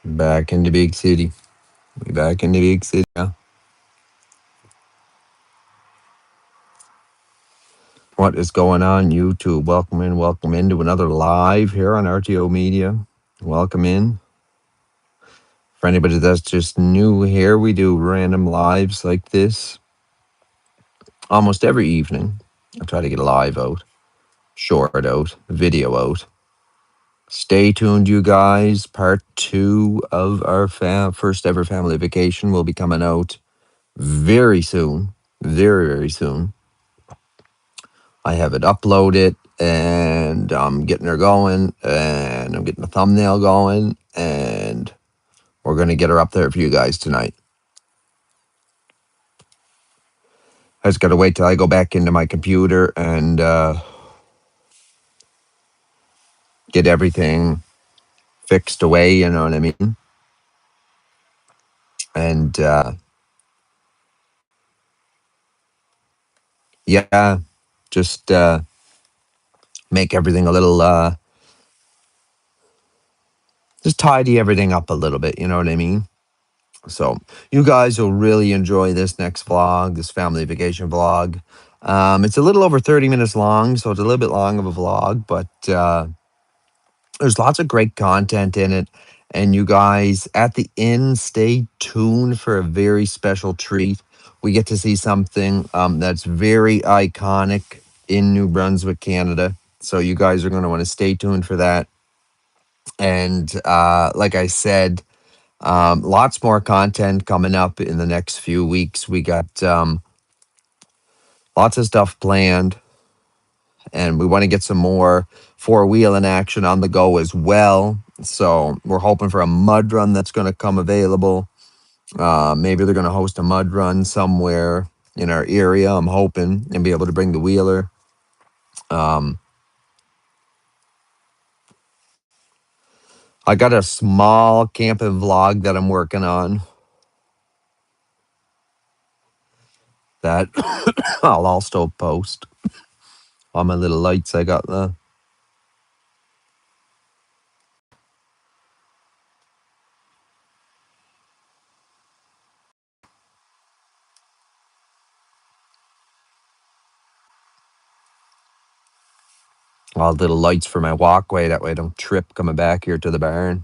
Back in the big city. We back in the big city now. What is going on, YouTube? Welcome into another live here on RTO Media. Welcome in. For anybody that's just new here, we do random lives like this almost every evening. I try to get a live out, short out, video out. Stay tuned, you guys. Part 2 of our first ever family vacation will be coming out very soon. Very soon. I have it uploaded and I'm getting her going and I'm getting the thumbnail going and we're going to get her up there for you guys tonight. I just got to wait till I go back into my computer and get everything fixed away, you know what I mean? And yeah, just make everything a little, just tidy everything up a little bit, you know what I mean? So you guys will really enjoy this next vlog, this family vacation vlog. It's a little over 30 minutes long, so it's a little bit long of a vlog, but there's lots of great content in it. And you guys, at the end, stay tuned for a very special treat. We get to see something that's very iconic in New Brunswick, Canada. So you guys are going to want to stay tuned for that. And like I said, lots more content coming up in the next few weeks. We got lots of stuff planned, and we want to get some more four-wheeling action on the go as well. So we're hoping for a mud run that's going to come available. Maybe they're going to host a mud run somewhere in our area, I'm hoping, and be able to bring the wheeler. I got a small camping vlog that I'm working on that I'll also post on my little lights. I got the all the little lights for my walkway. That way I don't trip coming back here to the barn.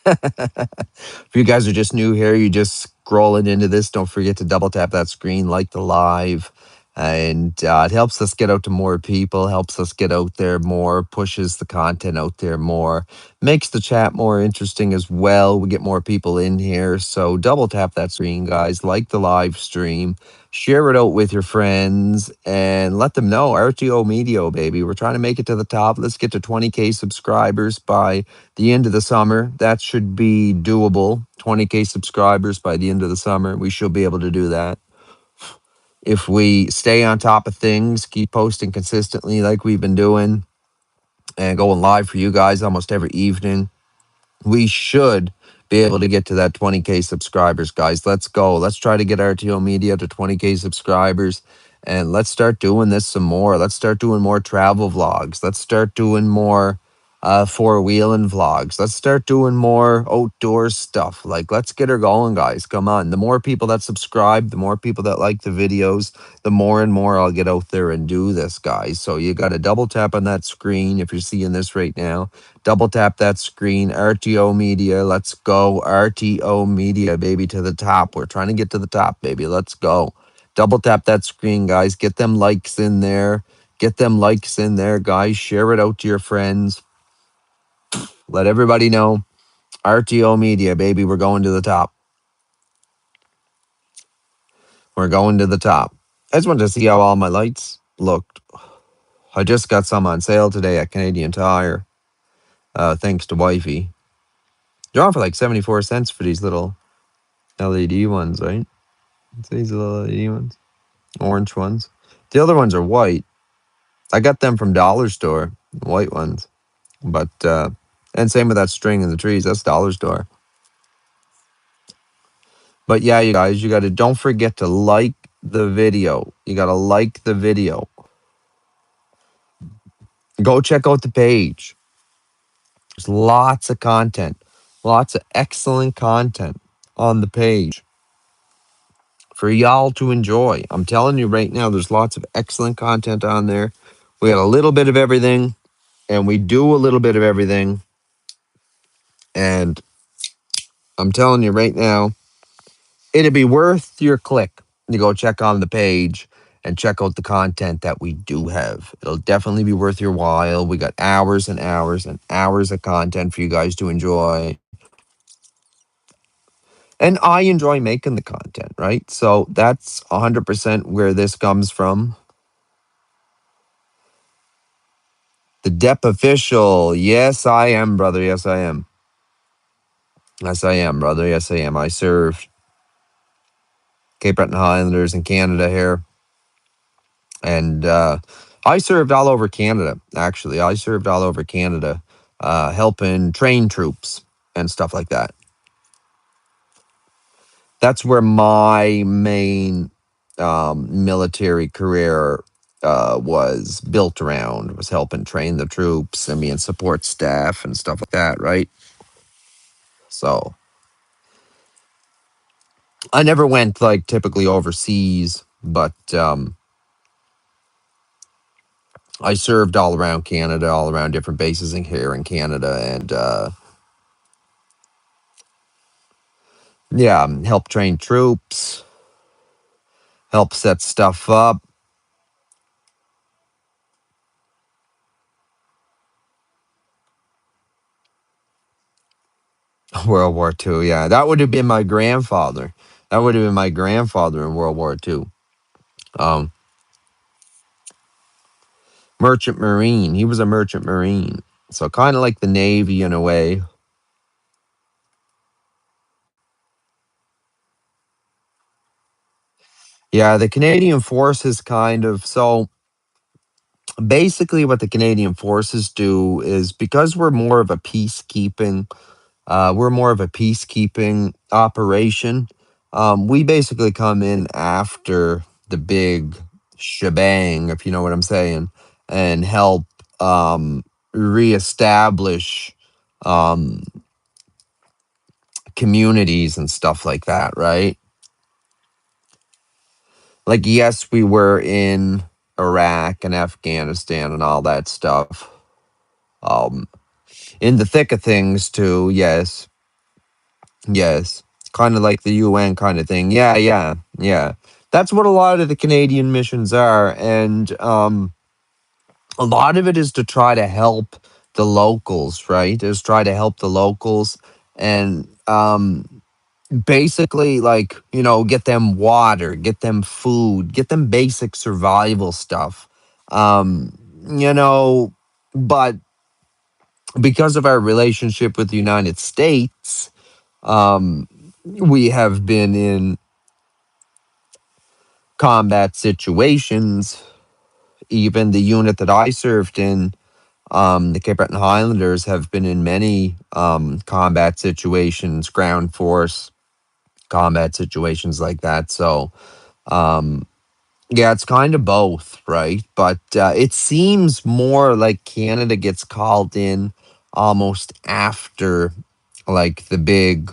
If you guys are just new here, you just scrolling into this, don't forget to double tap that screen, like the live. And it helps us get out to more people, helps us get out there more, pushes the content out there more, makes the chat more interesting as well. We get more people in here. So double tap that screen, guys, like the live stream, share it out with your friends, and let them know RTO Media, baby. We're trying to make it to the top. Let's get to 20K subscribers by the end of the summer. That should be doable. 20K subscribers by the end of the summer. We should be able to do that. If we stay on top of things, keep posting consistently like we've been doing, and going live for you guys almost every evening, we should be able to get to that 20K subscribers, guys. Let's go. Let's try to get RTO Media to 20K subscribers, and let's start doing this some more. Let's start doing more travel vlogs. Let's start doing more four-wheeling vlogs. Let's start doing more outdoors stuff. Like, let's get her going, guys. Come on. The more people that subscribe, the more people that like the videos, the more and more I'll get out there and do this, guys. So you got to double tap on that screen if you're seeing this right now. Double tap that screen. RTO Media. Let's go. RTO Media, baby, to the top. We're trying to get to the top, baby. Let's go. Double tap that screen, guys. Get them likes in there. Get them likes in there, guys. Share it out to your friends. Let everybody know. RTO Media, baby. We're going to the top. We're going to the top. I just wanted to see how all my lights looked. I just got some on sale today at Canadian Tire. Thanks to Wifey. They're on for like 74 cents for these little LED ones, right? It's these little LED ones. Orange ones. The other ones are white. I got them from Dollar Store, the white ones. But, and same with that string in the trees. That's Dollar Store. But yeah, you guys, you got to, don't forget to like the video. You got to like the video. Go check out the page. There's lots of content. Lots of excellent content on the page for y'all to enjoy. I'm telling you right now, there's lots of excellent content on there. We got a little bit of everything, and we do a little bit of everything. And I'm telling you right now, it'd be worth your click to go check on the page and check out the content that we do have. It'll definitely be worth your while. We got hours and hours and hours of content for you guys to enjoy. And I enjoy making the content, right? So that's 100% where this comes from. The Dep official. Yes, I am, brother. Yes, I am. Yes, I am, brother. Yes, I am. I served Cape Breton Highlanders in Canada here. And I served all over Canada, actually. I served all over Canada, helping train troops and stuff like that. That's where my main military career was built around, was helping train the troops and being support staff and stuff like that, right? So I never went like typically overseas, but I served all around Canada, all around different bases in here in Canada, and yeah, help train troops, help set stuff up. World War II, yeah, that would have been my grandfather. That would have been my grandfather in World War II. Um, Merchant Marine. He was a merchant marine, so kind of like the Navy in a way. Yeah, the Canadian Forces kind of so. Basically, what the Canadian Forces do is because we're more of a peacekeeping operation. We basically come in after the big shebang, if you know what I'm saying, and help reestablish um, communities and stuff like that, right? Like, yes, we were in Iraq and Afghanistan and all that stuff. Um, in the thick of things, too, yes. Yes. Kind of like the UN kind of thing. Yeah, yeah, yeah. That's what a lot of the Canadian missions are. And a lot of it is to try to help the locals, right? Is try to help the locals and basically, like, get them water, get them food, get them basic survival stuff. Um, you know, but because of our relationship with the United States, um, we have been in combat situations. Even the unit that I served in, the Cape Breton Highlanders, have been in many combat situations, ground force combat situations like that. So, yeah, it's kind of both, right? But it seems more like Canada gets called in almost after, like, the big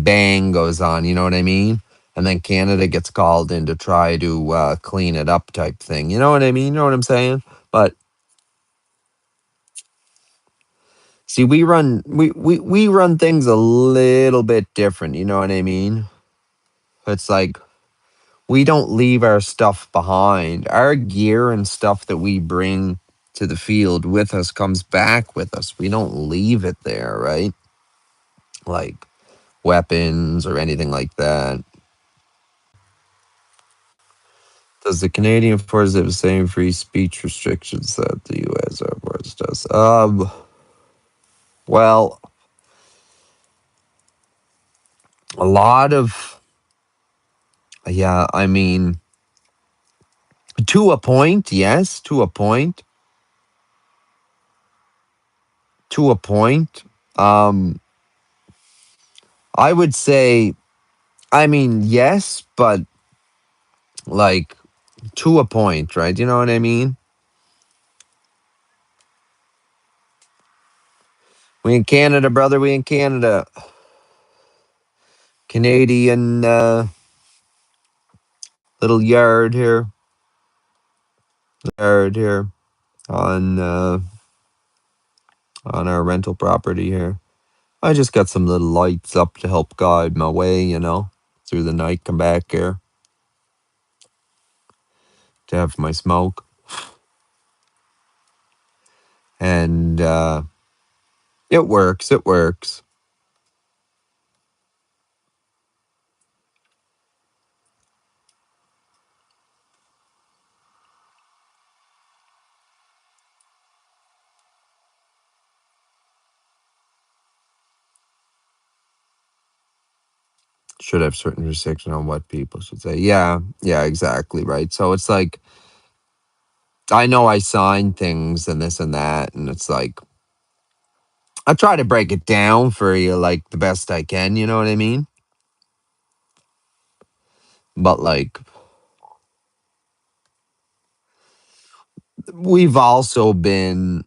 bang goes on, you know what I mean? And then Canada gets called in to try to clean it up type thing. You know what I mean? You know what I'm saying? But see, we run things a little bit different, you know what I mean? It's like we don't leave our stuff behind. Our gear and stuff that we bring to the field with us comes back with us. We don't leave it there, right? Like weapons or anything like that. Does the Canadian Force have the same free speech restrictions that the U.S. Air Force does? Well, a lot of, yeah, I mean, to a point, yes, to a point, to a point. Um, I would say, I mean, yes, but like to a point, right? You know what I mean? We in Canada, brother. We in Canada. Canadian little yard here. Yard here on our rental property here. I just got some little lights up to help guide my way, through the night. Come back here to have my smoke. And it works. It works. Should have certain restriction on what people should say. Yeah, exactly, right. So it's like, I know I sign things and this and that, and it's like, I try to break it down for you like the best I can, you know what I mean? But like, we've also been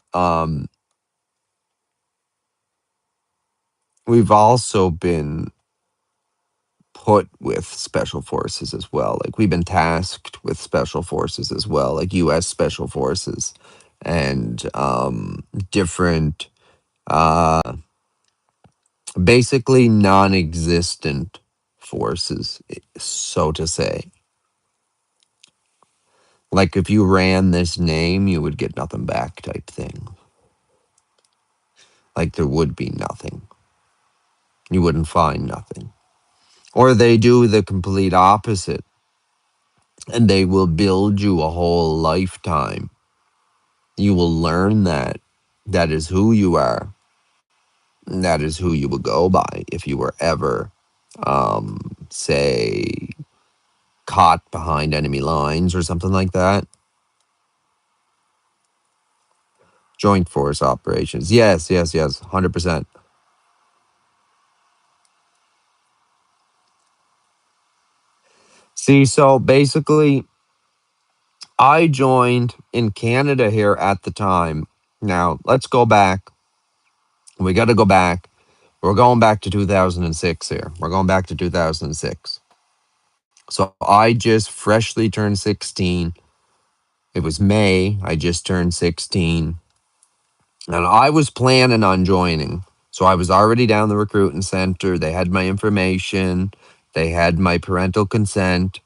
we've also been put with special forces as well. Like, we've been tasked with special forces as well, like US special forces and different basically non-existent forces, so to say. Like, if you ran this name, you would get nothing back type thing. Like, there would be nothing. You wouldn't find nothing. Or they do the complete opposite, and they will build you a whole lifetime. You will learn that. That is who you are. That is who you will go by if you were ever, say, caught behind enemy lines or something like that. Joint force operations. Yes, 100%. See, so basically, I joined in Canada here at the time. Now, let's go back. We got to go back. We're going back to 2006 here. We're going back to 2006. So I just freshly turned 16. It was May. I just turned 16. And I was planning on joining. So I was already down the recruiting center. They had my information. They had my parental consent.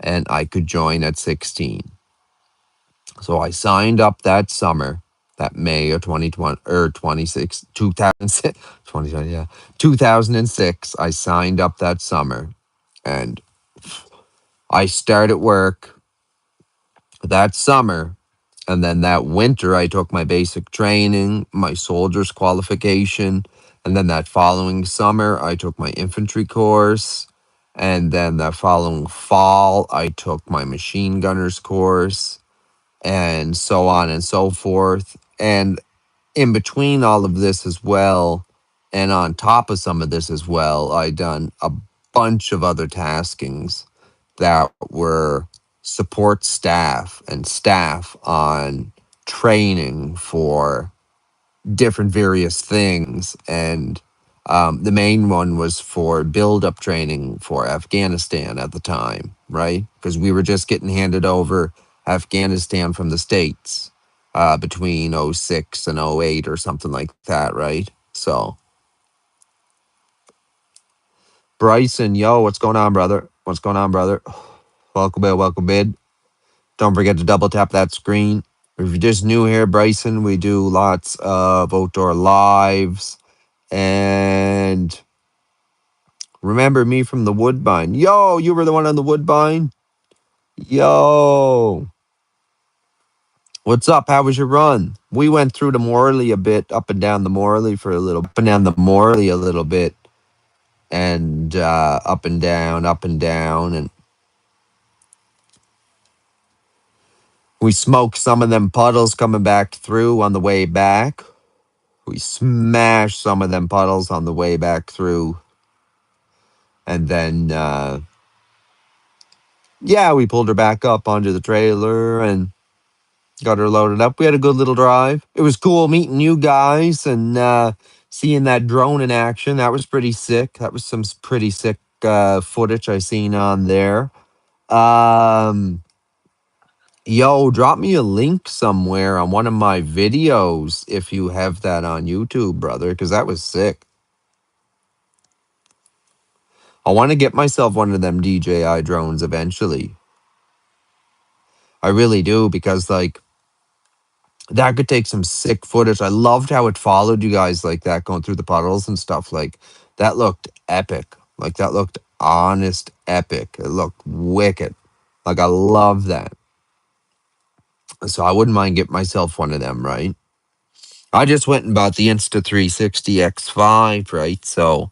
And I could join at 16. So I signed up that summer, that May of 2020 or 26, 2006, 2020, yeah, 2006. I signed up that summer, and I started work that summer. And then that winter, I took my basic training, my soldier's qualification. And then that following summer, I took my infantry course. And then that following fall, I took my machine gunner's course, and so on and so forth. And in between all of this as well, and on top of some of this as well, I done a bunch of other taskings that were support staff and staff on training for different various things. And the main one was for build up training for Afghanistan at the time, right? Because we were just getting handed over Afghanistan from the States between '06 and '08 or something like that, right? So, Bryson, yo, what's going on, brother? What's going on, brother? Welcome, bid, welcome, bid. Don't forget to double tap that screen. If you're just new here, Bryson, we do lots of outdoor lives. And remember me from the Woodbine. Yo, you were the one on the Woodbine? Yo. What's up? How was your run? We went through the Morley a bit, up and down the Morley for a little, up and down the Morley a little bit, and up and down, and we smoked some of them puddles coming back through on the way back. We smashed some of them puddles on the way back through, and then yeah, we pulled her back up onto the trailer and got her loaded up. We had a good little drive. It was cool meeting you guys and seeing that drone in action, that was pretty sick. That was some pretty sick footage I seen on there. Um, Yo, drop me a link somewhere on one of my videos if you have that on YouTube, brother, because that was sick. I want to get myself one of them DJI drones eventually. I really do, because like that could take some sick footage. I loved how it followed you guys like that, going through the puddles and stuff. Like that looked epic. Like that looked honest epic. It looked wicked. Like I love that. So I wouldn't mind getting myself one of them, right? I just went and bought the Insta360 X5, right? So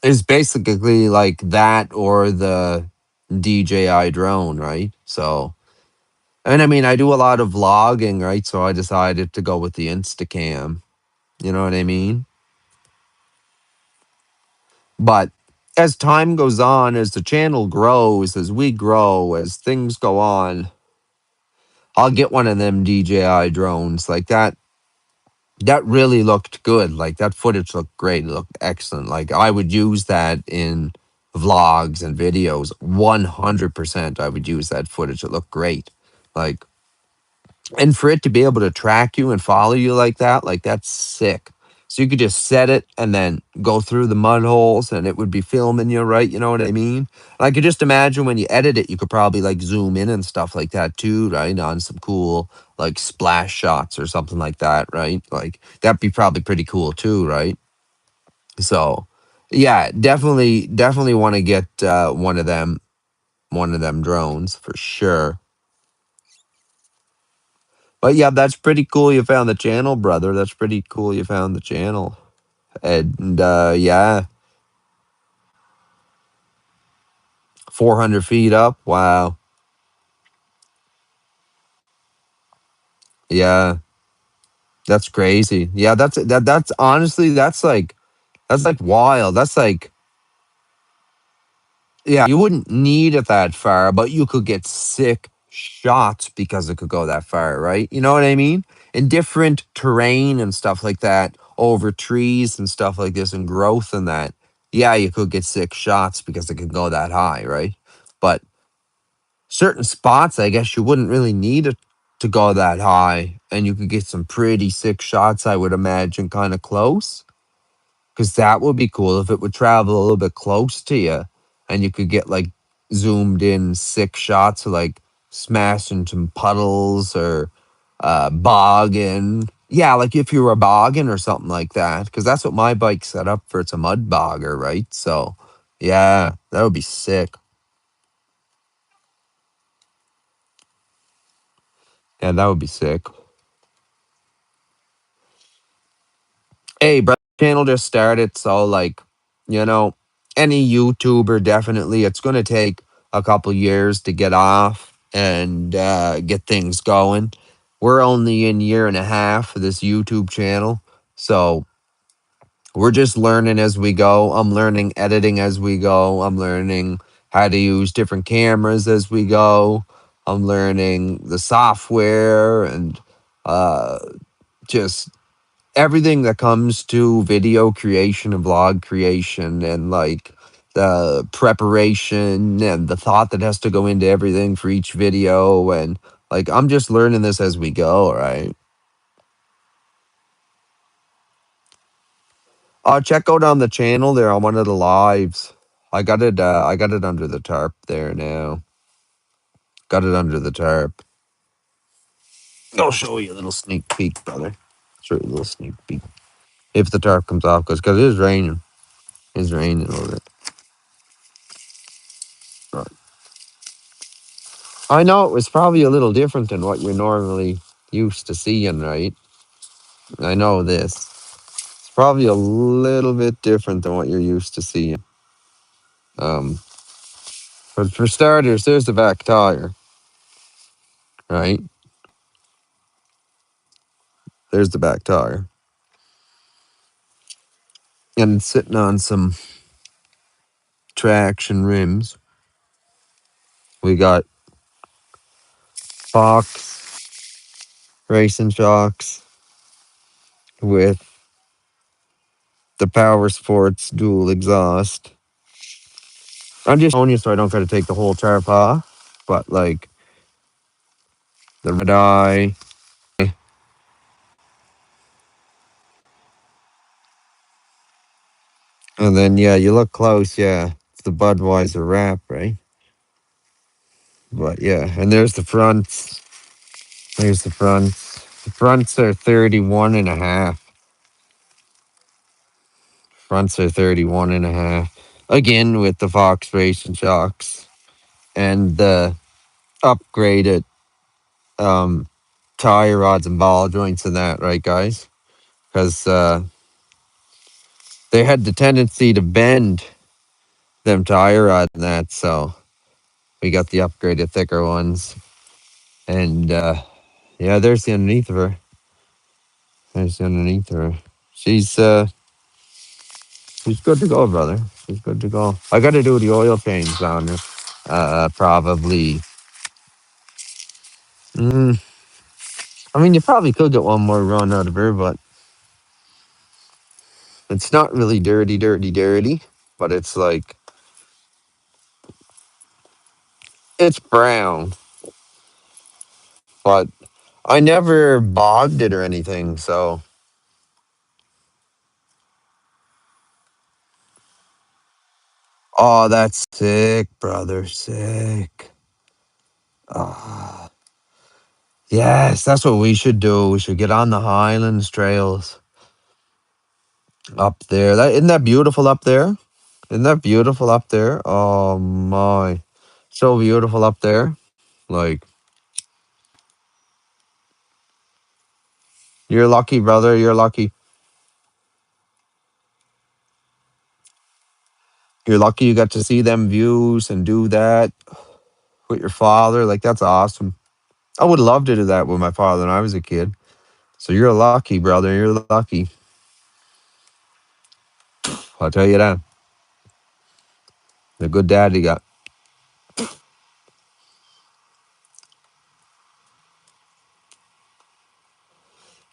it's basically like that or the DJI drone, right? So, and I mean, I do a lot of vlogging, right? So I decided to go with the Instacam. You know what I mean? But as time goes on, as the channel grows, as we grow, as things go on, I'll get one of them DJI drones. Like that really looked good. Like that footage looked great. It looked excellent. Like I would use that in vlogs and videos. 100% I would use that footage. It looked great. Like, and for it to be able to track you and follow you like that's sick. So you could just set it and then go through the mud holes and it would be filming you, right? You know what I mean? And I could just imagine when you edit it, you could probably like zoom in and stuff like that too, right? On some cool like splash shots or something like that, right? Like that'd be probably pretty cool too, right? So yeah, definitely want to get one of them drones for sure. But yeah, that's pretty cool you found the channel, brother. That's pretty cool you found the channel. And yeah, 400 feet up. Wow. Yeah, that's crazy. Yeah, that's honestly that's like wild. That's like, yeah, you wouldn't need it that far, but you could get sick shots because it could go that far, right? You know what I mean? In different terrain and stuff like that, over trees and stuff like this, and growth and that. Yeah, you could get sick shots because it could go that high, right? But certain spots, I guess you wouldn't really need it to go that high, and you could get some pretty sick shots, I would imagine, kind of close. Because that would be cool if it would travel a little bit close to you and you could get like zoomed in sick shots of like smashing some puddles or bogging. Yeah, like if you were bogging or something like that. Because that's what my bike's set up for. It's a mud bogger, right? So yeah, that would be sick. Yeah, that would be sick. Hey, bro, channel just started, so like, you know, any YouTuber definitely, it's gonna take a couple years to get off and get things going. We're only in year and a half of this YouTube channel, so we're just learning as we go. I'm learning editing as we go. I'm learning how to use different cameras as we go. I'm learning the software and uh, just everything that comes to video creation and vlog creation and like the preparation and the thought that has to go into everything for each video, and like I'm just learning this as we go, right? Check out on the channel there on one of the lives. I got it under the tarp there now. Got it under the tarp. I'll show you a little sneak peek, brother. Show you a little sneak peek. If the tarp comes off, because it is raining. It's raining a little bit. I know it was probably a little different than what you're normally used to seeing, right? I know this. It's probably a little bit different than what you're used to seeing. Um, but for starters, there's the back tire, right? There's the back tire. And it's sitting on some traction rims. We got Fox racing shocks with the Power Sports dual exhaust. I'm just showing you so I don't got to take the whole tarp off. But like the red eye, and then yeah, you look close. Yeah, it's the Budweiser wrap, right? But yeah, and there's the fronts. There's the fronts. The fronts are 31 and a half. Fronts are 31 and a half. Again with the Fox Racing shocks and the upgraded um tire rods and ball joints and that, right, guys? Because they had the tendency to bend them tire rods and that, so we got the upgraded thicker ones. And yeah, there's the underneath of her. There's the underneath of her. She's she's good to go, brother. She's good to go. I got to do the oil change on her. Probably. Mm, I mean, you probably could get one more run out of her, but it's not really dirty, dirty, dirty. But it's like it's brown. But I never bogged it or anything, so. Oh, that's sick, brother. Sick. Ah, yes, that's what we should do. We should get on the Highlands trails up there. That isn't that beautiful up there? Isn't that beautiful up there? Oh my, so beautiful up there. Like you're lucky, brother. You're lucky. You're lucky you got to see them views and do that with your father. Like that's awesome. I would love to do that with my father when I was a kid. So you're lucky, brother. You're lucky. I'll tell you that. The good dad you got.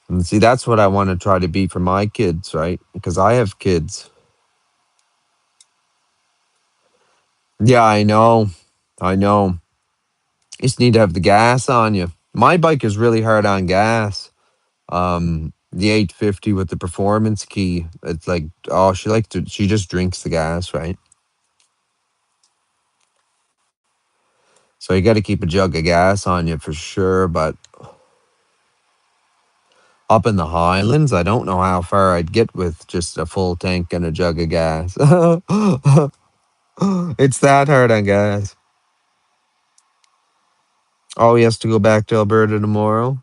And see, that's what I want to try to be for my kids, right? Because I have kids. Yeah, I know. I know. You just need to have the gas on you. My bike is really hard on gas. The 850 with the performance key. It's like, oh, she just drinks the gas, right? So you got to keep a jug of gas on you for sure. But up in the Highlands, I don't know how far I'd get with just a full tank and a jug of gas. It's that hard on gas. Oh, he has to go back to Alberta tomorrow.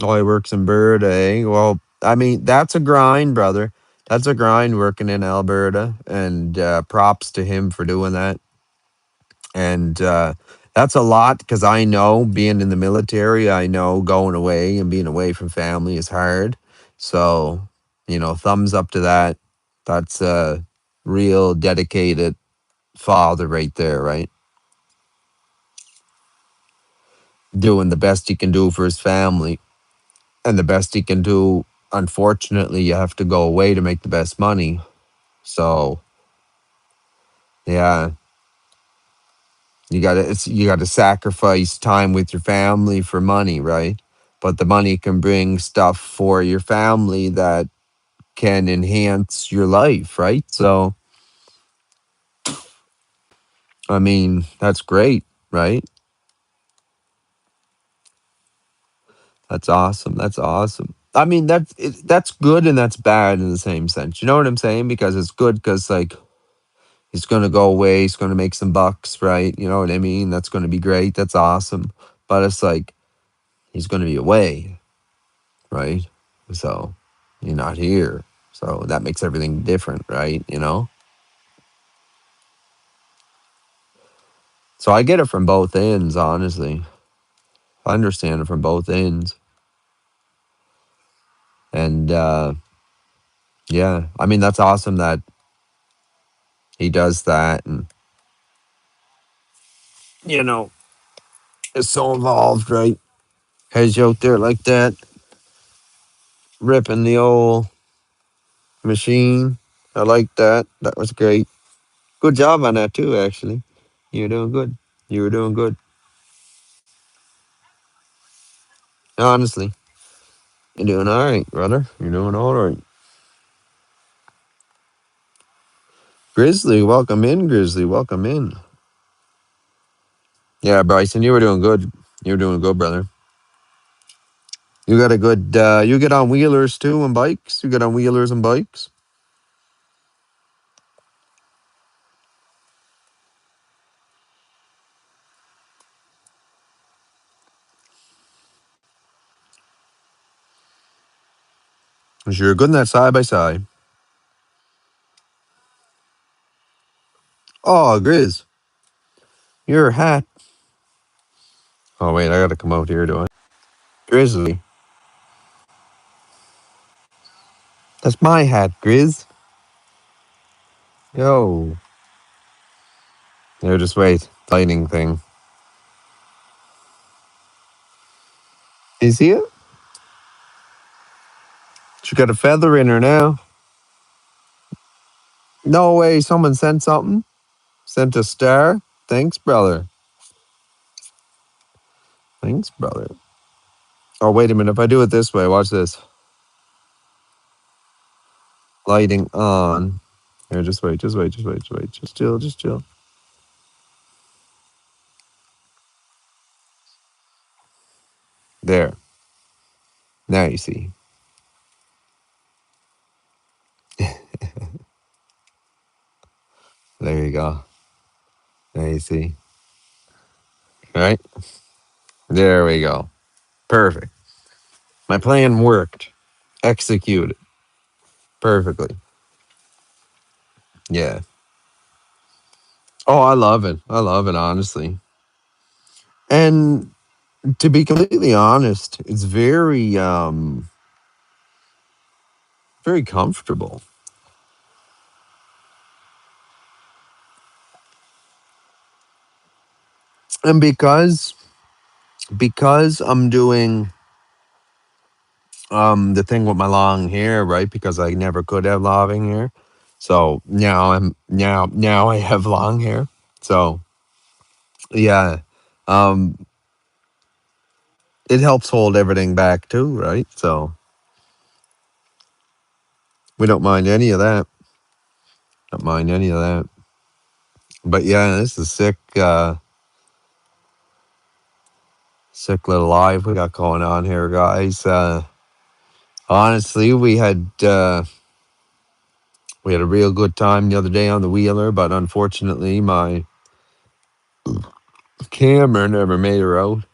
Oh, he works in Alberta, eh? Well, I mean, that's a grind, brother. That's a grind working in Alberta, and props to him for doing that. And that's a lot because I know being in the military, I know going away and being away from family is hard. So, thumbs up to that. That's a real dedicated father right there, right? Doing the best he can do for his family. And the best he can do, unfortunately, you have to go away to make the best money. So, yeah, you gotta sacrifice time with your family for money, right? But the money can bring stuff for your family that can enhance your life, right? So, I mean, that's great, right? That's awesome. That's awesome. I mean, that's good and that's bad in the same sense. You know what I'm saying? Because it's good because like he's going to go away, he's going to make some bucks, right? You know what I mean? That's going to be great. That's awesome. But it's like he's going to be away, right? So you're not here. So that makes everything different, right? So I get it from both ends, honestly. I understand it from both ends. And yeah, I mean, that's awesome that he does that and, you know, is so involved, right? Has you out there like that, ripping the old machine. I like that. That was great. Good job on that too, actually. You were doing good. You were doing good. Honestly, you're doing all right, brother. You're doing all right. Grizzly, welcome in, Grizzly. Welcome in. Yeah, Bryson, you were doing good. You were doing good, brother. You got a good, you get on wheelers too and bikes? You get on wheelers and bikes? 'Cause you're good in that side by side. Oh, Grizz, your hat. Oh, wait, I gotta come out here, do I? Grizzly. That's my hat, Grizz. Yo. Here, just wait. Lightning thing. You see it? She got a feather in her now. No way, someone sent something? Sent a star? Thanks, brother. Thanks, brother. Oh, wait a minute. If I do it this way, watch this. Lighting on. Here, just wait, just wait, just wait, just wait. Just chill, just chill. There. Now you see. There you go. Now you see. All right? There we go. Perfect. My plan worked. Executed perfectly. Yeah. Oh, I love it. I love it, honestly. And to be completely honest, it's very comfortable. And because I'm doing the thing with my long hair, right? Because I never could have long hair. So now I have long hair. So yeah. Um it helps hold everything back too, right? So we don't mind any of that. Don't mind any of that. But yeah, this is sick little live we got going on here, guys. Honestly, we had a real good time the other day on the wheeler, but unfortunately my camera never made her out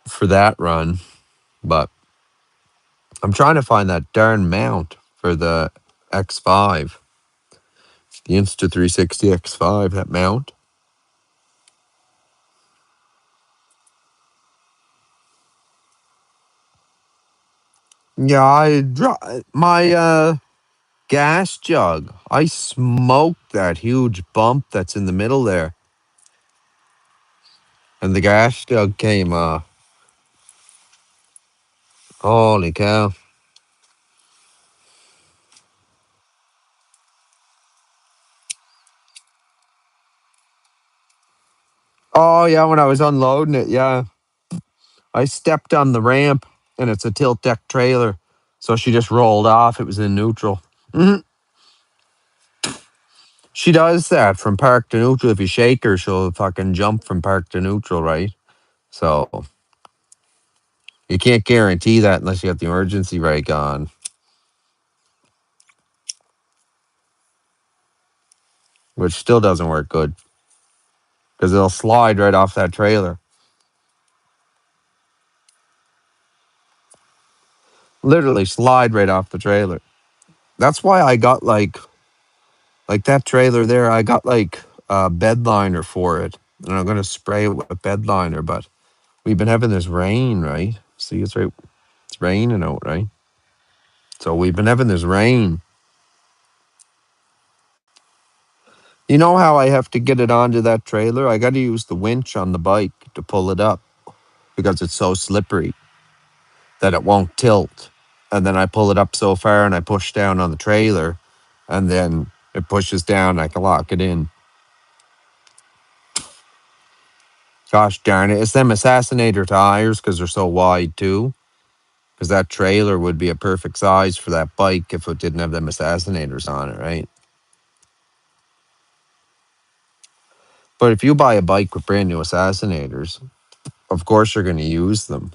for that run. But I'm trying to find that darn mount for the X5, the Insta360 X5, that mount. Yeah, my gas jug. I smoked that huge bump that's in the middle there, and the gas jug came off. Holy cow! Oh yeah, when I was unloading it, yeah, I stepped on the ramp, and it's a tilt deck trailer, so she just rolled off. It was in neutral. Hmm. She does that from park to neutral. If you shake her, she'll fucking jump from park to neutral, right? So you can't guarantee that unless you got the emergency brake on, which still doesn't work good because it'll slide right off that trailer. Literally slide right off the trailer. That's why I got like that trailer there. I got like a bed liner for it, and I'm gonna spray it with bed liner. But we've been having this rain, right? See, it's right. It's raining out, right? So we've been having this rain. You know how I have to get it onto that trailer? I got to use the winch on the bike to pull it up because it's so slippery that it won't tilt. and then I pull it up so far and I push down on the trailer, and then it pushes down. I can lock it in. Gosh darn it! It's them Assassinator tires because they're so wide too. Because that trailer would be a perfect size for that bike if it didn't have them Assassinators on it, right? But if you buy a bike with brand new Assassinators, of course you're going to use them.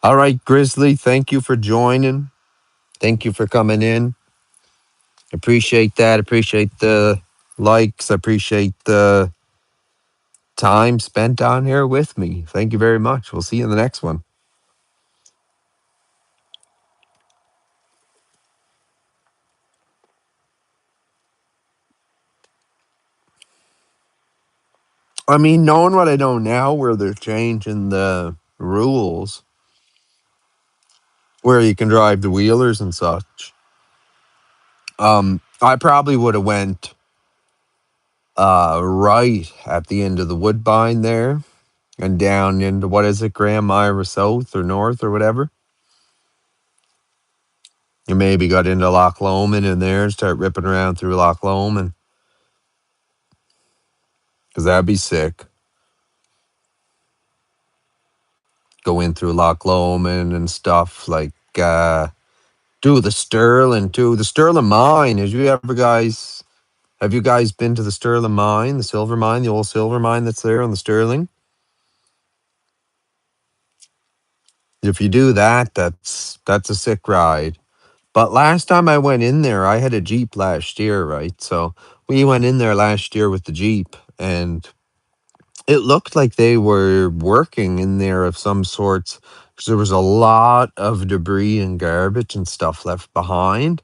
All right, Grizzly, thank you for joining. Thank you for coming in. Appreciate that. Appreciate the likes. Appreciate the time spent on here with me. Thank you very much. We'll see you in the next one. I mean, knowing what I know now, where they're changing the rules, where you can drive the wheelers and such, I probably would have went right at the end of the Woodbine there and down into, what is it, Grand Myra South or North or whatever. You maybe got into Loch Lomond in there and start ripping around through Loch Lomond, because that'd be sick. Go in through Loch Lomond and stuff like do the Stirling too. The Stirling mine. Have you guys been to the Stirling mine, the silver mine, the old silver mine that's there on the Stirling? If you do that, that's a sick ride. But last time I went in there, I had a Jeep last year, right? So we went in there last year with the Jeep, and it looked like they were working in there of some sorts, because there was a lot of debris and garbage and stuff left behind.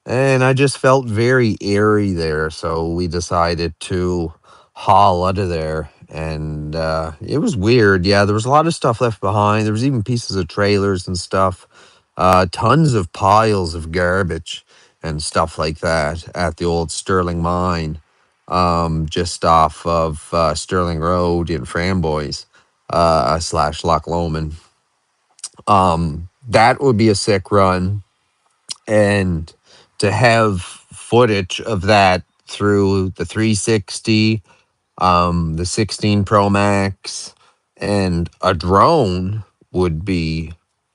And I just felt very airy there. So we decided to haul out of there. And it was weird. Yeah, there was a lot of stuff left behind. There was even pieces of trailers and stuff. Tons of piles of garbage and stuff like that at the old Stirling mine, just off of Stirling Road in Framboys slash Loch Lomond. That would be a sick run. And to have footage of that through the 360, the 16 Pro Max, and a drone would be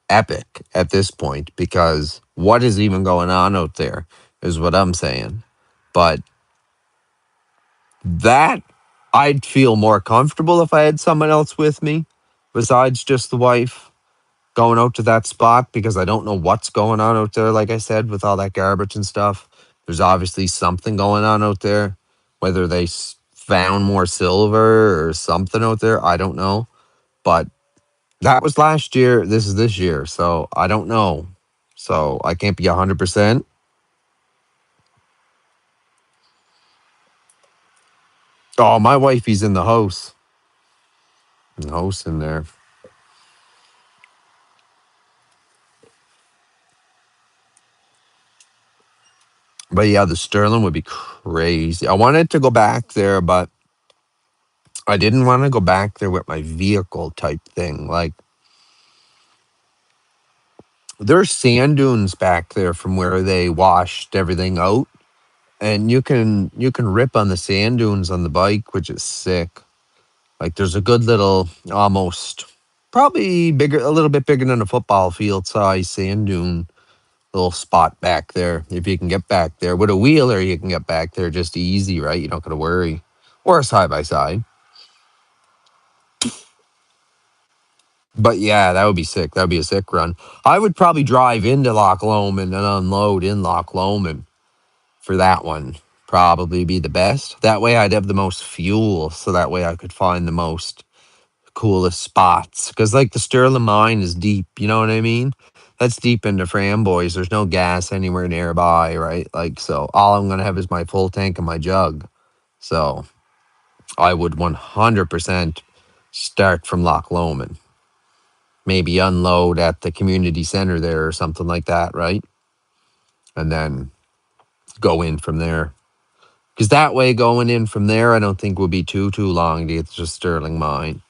epic at this point, because what is even going on out there is what I'm saying. But that, I'd feel more comfortable if I had someone else with me besides just the wife going out to that spot, because I don't know what's going on out there. Like I said, with all that garbage and stuff, there's obviously something going on out there. Whether they found more silver or something out there, I don't know. But that was last year. This is this year, so I don't know. So I can't be 100%. Oh, my wifey's in the house. The house in there. But yeah, the Sterling would be crazy. I wanted to go back there, but I didn't want to go back there with my vehicle type thing. Like, there's sand dunes back there from where they washed everything out, and you can rip on the sand dunes on the bike, which is sick. Like, there's a good little, almost probably bigger, a little bit bigger than a football field size sand dune little spot back there. If you can get back there with a wheeler, you can get back there just easy, right? You don't got to worry. Or a side by side. But yeah, that would be sick. That would be a sick run. I would probably drive into Loch Lomond and unload in Loch Lomond for that one. Probably be the best. That way I'd have the most fuel, so that way I could find the most coolest spots. Because like the Stirling mine is deep, you know what I mean? That's deep into Framboys. There's no gas anywhere nearby, right? Like, so all I'm gonna have is my full tank and my jug. So I would 100% start from Loch Lomond. Maybe unload at the community center there or something like that, right? And then go in from there. Because that way, going in from there, I don't think would be too long to get to Stirling mine.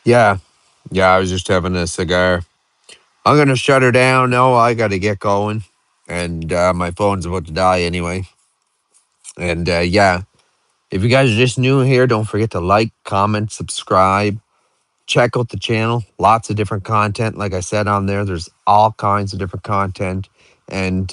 Yeah. Yeah, I was just having a cigar. I'm gonna shut her down. No, I gotta get going. And my phone's about to die anyway. And yeah, if you guys are just new here, don't forget to like, comment, subscribe. Check out the channel. Lots of different content. Like I said on there, there's all kinds of different content. And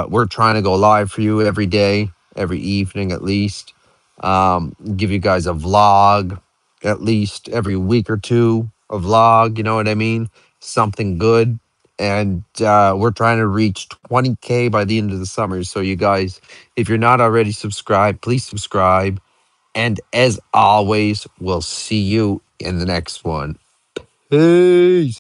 we're trying to go live for you every day, every evening at least. Give you guys a vlog at least every week or two, a vlog, you know what I mean? Something good. And we're trying to reach 20K by the end of the summer. So, you guys, if you're not already subscribed, please subscribe. And as always, we'll see you in the next one. Peace.